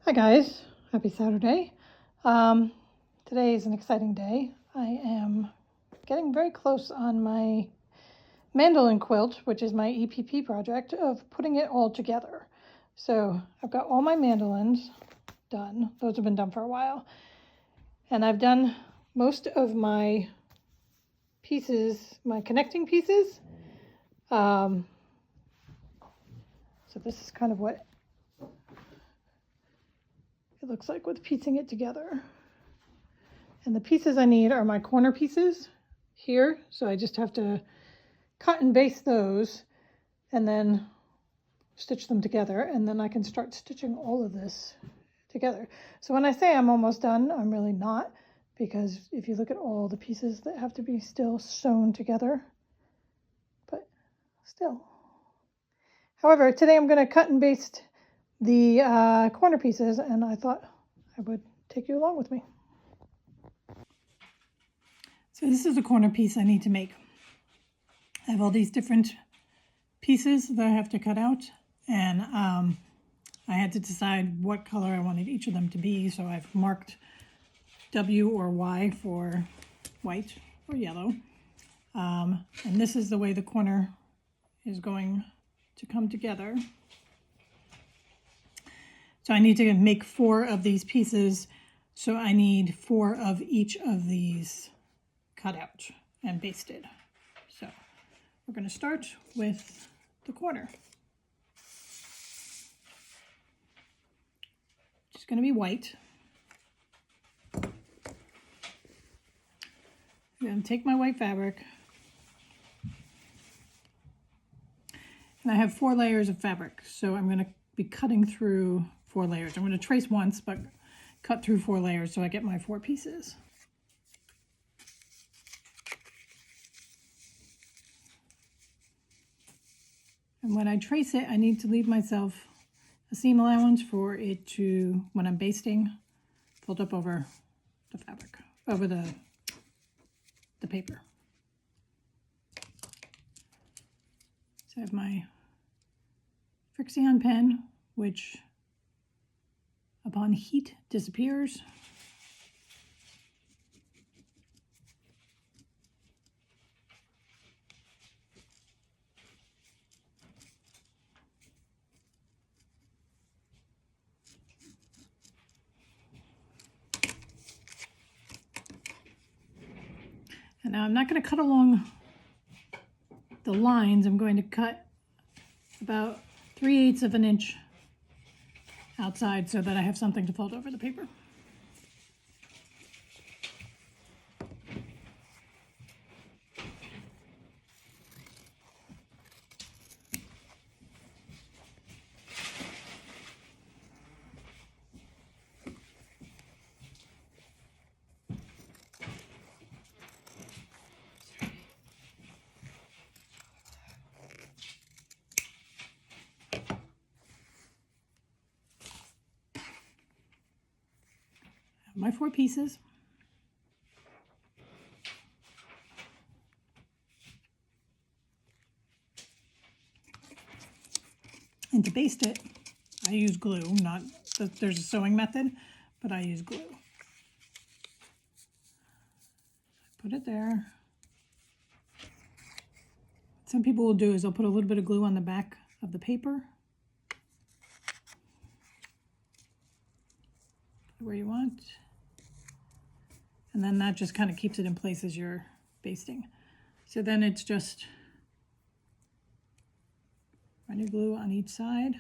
Hi guys, happy Saturday. Today is an exciting day. I am getting very close on my mandolin quilt, which is my EPP project, of putting it all together. So I've got all my mandolins done. Those have been done for a while. And I've done most of my pieces, my connecting pieces. So this is kind of what it looks like with piecing it together. And the pieces I need are my corner pieces here. So I just have to cut and baste those and then stitch them together. And then I can start stitching all of this together. So when I say I'm almost done, I'm really not, because if you look at all the pieces that have to be still sewn together, but still. However, today I'm going to cut and baste the corner pieces, and I thought I would take you along with me. So this is a corner piece I need to make. I have all these different pieces that I have to cut out, and I had to decide what color I wanted each of them to be, so I've marked W or Y for white or yellow. And this is the way the corner is going to come together. So I need to make 4 of these pieces, so I need 4 of each of these cut out and basted. So we're going to start with the corner. It's going to be white. I'm going to take my white fabric, and I have 4 layers of fabric, so I'm going to be cutting through 4 layers. I'm going to trace once, but cut through 4 layers so I get my 4 pieces. And when I trace it, I need to leave myself a seam allowance for it to, when I'm basting, fold up over the fabric, over the paper. So I have my Frixion pen, which upon heat disappears. And now I'm not going to cut along the lines. I'm going to cut about 3/8 of an inch outside so that I have something to fold over the paper. My 4 pieces. And to baste it, I use glue, not that there's a sewing method, but I use glue. Put it there. Some people will do is they'll put a little bit of glue on the back of the paper, where you want. And then that just kind of keeps it in place as you're basting. So then it's just run your glue on each side.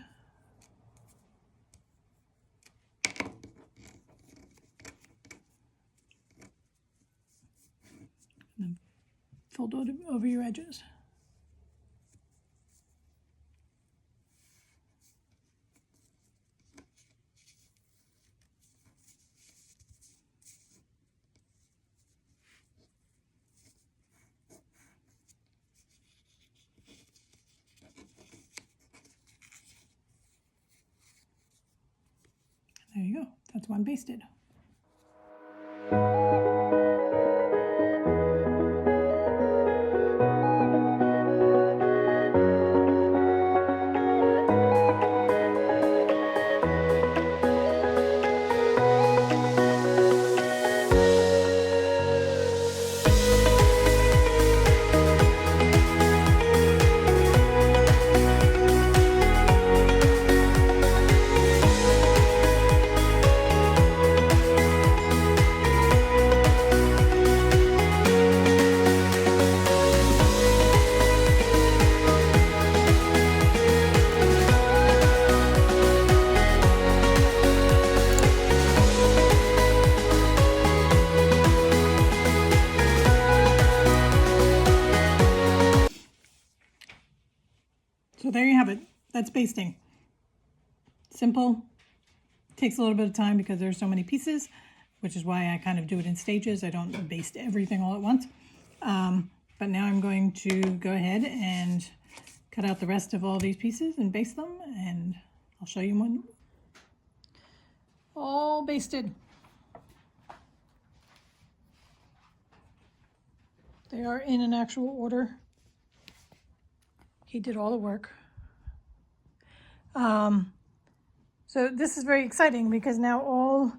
And then fold it over your edges. There you go. That's one basted. That's basting. Simple. Takes a little bit of time because there's so many pieces, which is why I kind of do it in stages. I don't baste everything all at once. But now I'm going to go ahead and cut out the rest of all these pieces and baste them, and I'll show you one. All basted. They are in an actual order. He did all the work. So this is very exciting because now all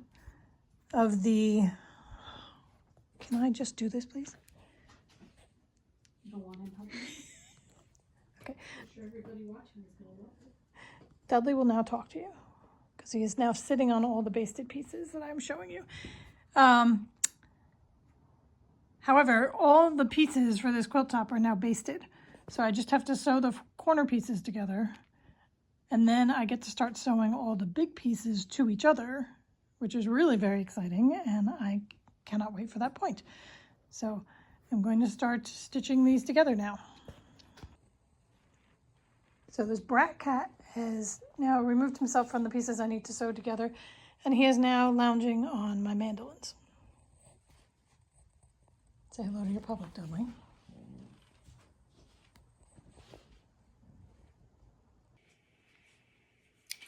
of the, can I just do this, please? You don't want him helping? Okay. I'm sure everybody watching is going to love it. Dudley will now talk to you because he is now sitting on all the basted pieces that I'm showing you. However, all the pieces for this quilt top are now basted. So I just have to sew the corner pieces together, and then I get to start sewing all the big pieces to each other, which is really very exciting, and I cannot wait for that point. So I'm going to start stitching these together now. So this brat cat has now removed himself from the pieces I need to sew together, and he is now lounging on my mandolins. Say hello to your public, Dudley.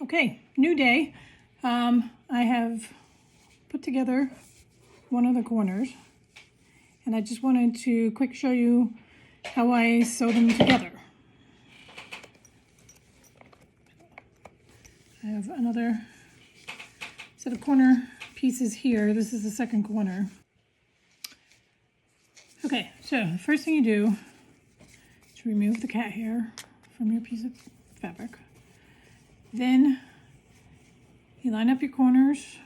Okay, new day. I have put together one of the corners, and I just wanted to quick show you how I sew them together. I have another set of corner pieces here. This is the second corner. Okay, so the first thing you do is remove the cat hair from your piece of fabric. Then you line up your corners.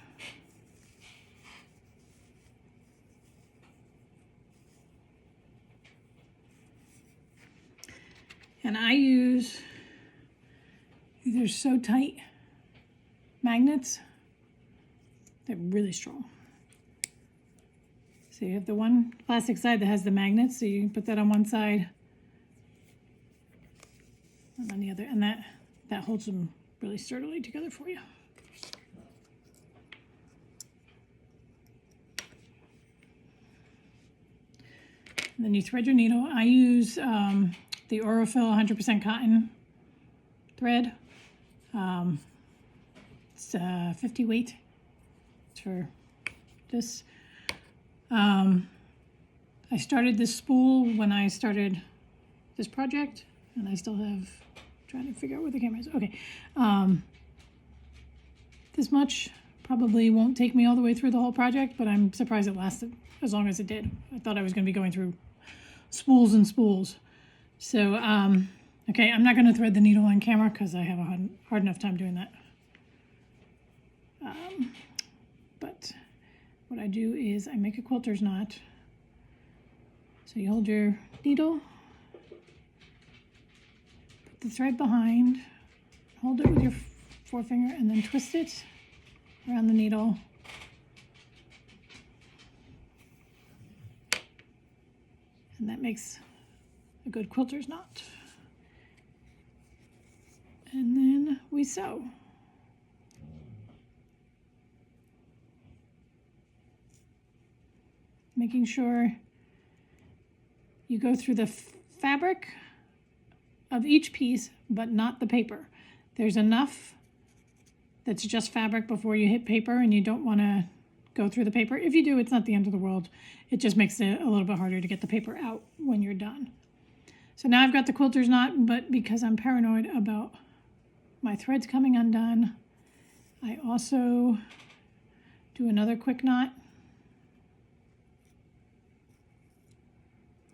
And I use either So Tight magnets. They're really strong. So you have the one plastic side that has the magnets, so you can put that on one side and on the other, and that holds them really sturdily together for you. And then you thread your needle. I use the Aurifil 100% cotton thread. It's 50 weight for this. I started this spool when I started this project, and I still have, trying to figure out where the camera is. Okay. This much probably won't take me all the way through the whole project, but I'm surprised it lasted as long as it did. I thought I was going to be going through spools and spools. So, okay, I'm not going to thread the needle on camera because I have a hard enough time doing that. But what I do is I make a quilter's knot. So you hold your needle, put the thread behind, hold it with your forefinger, and then twist it around the needle. And that makes a good quilter's knot. And then we sew. Making sure you go through the fabric of each piece, but not the paper. There's enough that's just fabric before you hit paper, and you don't want to go through the paper. If you do, it's not the end of the world. It just makes it a little bit harder to get the paper out when you're done. So now I've got the quilter's knot, but because I'm paranoid about my threads coming undone, I also do another quick knot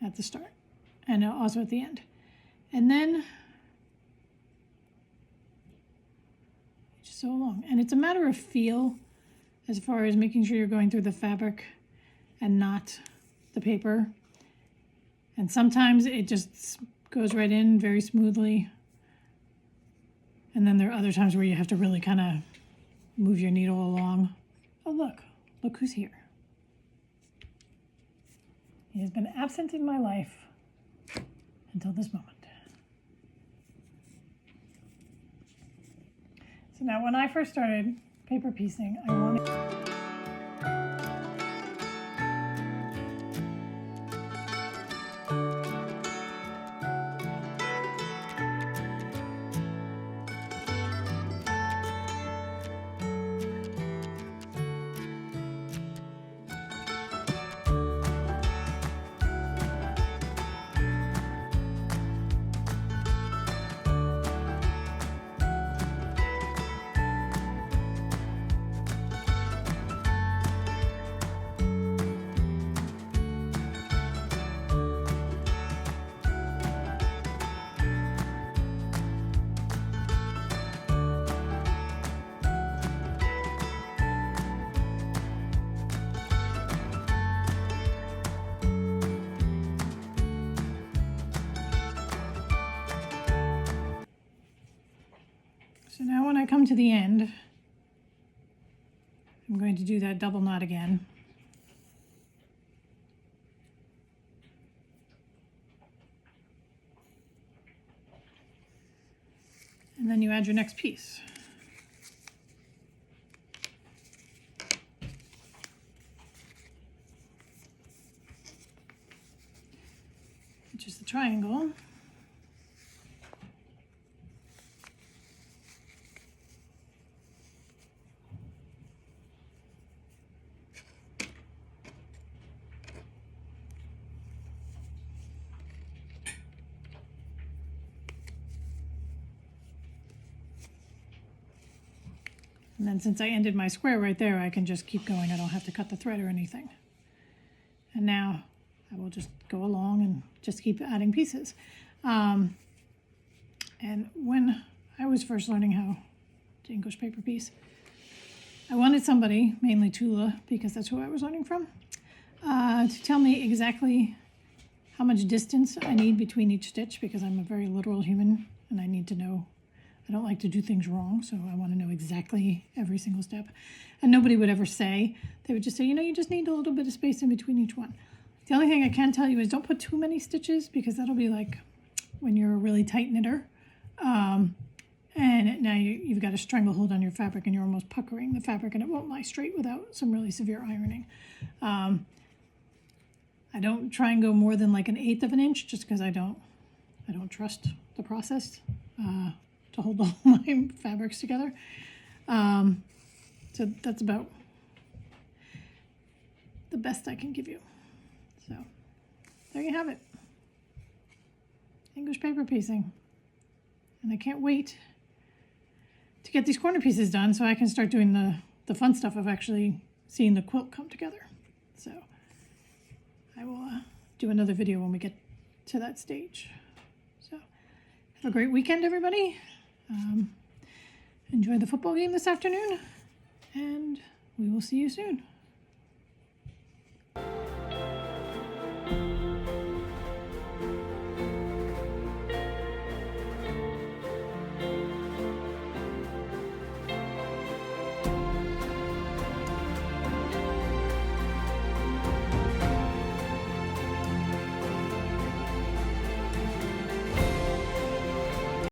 at the start and also at the end. And then just sew along. And it's a matter of feel as far as making sure you're going through the fabric and not the paper. And sometimes it just goes right in very smoothly. And then there are other times where you have to really kind of move your needle along. Oh, look who's here. He has been absent in my life until this moment. So now when I first started paper piecing, I wanted... So now when I come to the end, I'm going to do that double knot again. And then you add your next piece. Which is the triangle. And then since I ended my square right there, I can just keep going. I don't have to cut the thread or anything. And now I will just go along and just keep adding pieces. And when I was first learning how to English paper piece, I wanted somebody, mainly Tula, because that's who I was learning from, to tell me exactly how much distance I need between each stitch, because I'm a very literal human and I need to know. I don't like to do things wrong, so I want to know exactly every single step. And nobody would ever say, they would just say, you know, you just need a little bit of space in between each one. The only thing I can tell you is don't put too many stitches, because that'll be like when you're a really tight knitter. And now you've got a stranglehold on your fabric and you're almost puckering the fabric and it won't lie straight without some really severe ironing. I don't try and go more than like 1/8 of an inch, just because I don't trust the process to hold all my fabrics together. So that's about the best I can give you. So there you have it. English paper piecing. And I can't wait to get these corner pieces done so I can start doing the fun stuff of actually seeing the quilt come together. So I will do another video when we get to that stage. So have a great weekend, everybody. Enjoy the football game this afternoon, and we will see you soon.